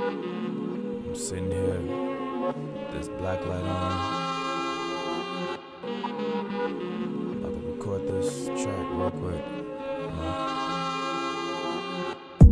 I'm sitting here, this black light on. About to record this track real quick.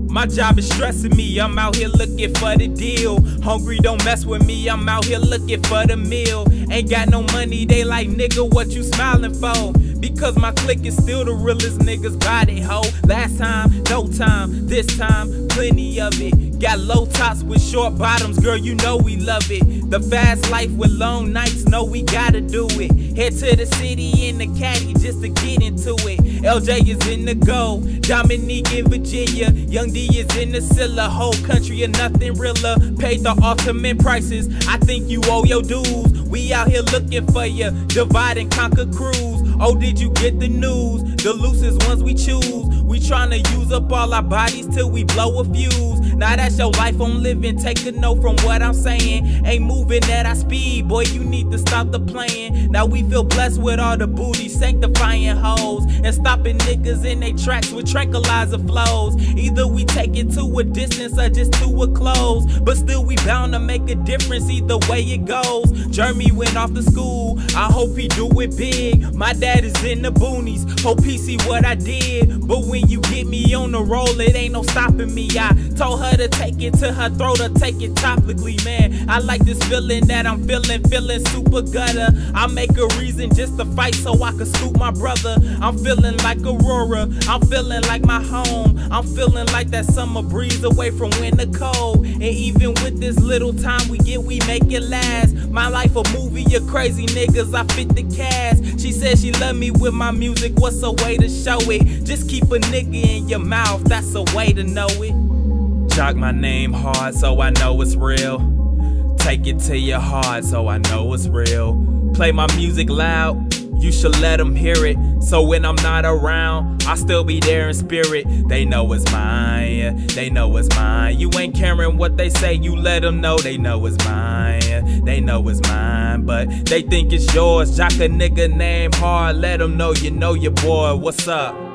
My job is stressing me, I'm out here looking for the deal. Hungry, don't mess with me, I'm out here looking for the meal. Ain't got no money, they like, nigga, what you smiling for? Because my clique is still the realest niggas body hoe. Last time, no time, this time, plenty of it. Got low tops with short bottoms, girl, you know we love it. The fast life with long nights, know we gotta do it. Head to the city in the caddy just to get into it. LJ is in the go, Dominique in Virginia, Young D is in the cellar. Whole country of nothing realer, paid the ultimate prices. I think you owe your dues. We out here looking for you, divide and conquer cruise. Oh, did you get the news? The loosest ones we choose. We tryna use up all our bodies till we blow a fuse. Now that's your life I'm living, take a note from what I'm saying. Ain't moving at our speed, boy, you need to stop the playing. Now we feel blessed with all the booty, sanctifying hoes, and stopping niggas in they tracks with tranquilizer flows. Either we take it to a distance or just to a close, but still we bound to make a difference either way it goes. Jeremy went off to school, I hope he do it big. My dad is in the boonies, hope he see what I did. But when you get me on the roll, it ain't no stopping me. I told her to take it to her throat or take it topically, man. I like this feeling that I'm feeling super gutter. I make a reason just to fight so I can scoop my brother. I'm feeling like Aurora, I'm feeling like my home. I'm feeling like that summer breeze away from winter cold. And even with this little time we get, we make it last. My life a movie, you crazy niggas, I fit the cast. She said she love me with my music, what's a way to show it? Just keep a nigga in your mouth, that's a way to know it. Jog my name hard so I know it's real. Take it to your heart so I know it's real. Play my music loud, you should let them hear it. So when I'm not around, I still be there in spirit. They know it's mine, they know it's mine. You ain't caring what they say, you let them know they know it's mine. They know it's mine, but they think it's yours. Jock a nigga name hard, let them know you know your boy. What's up?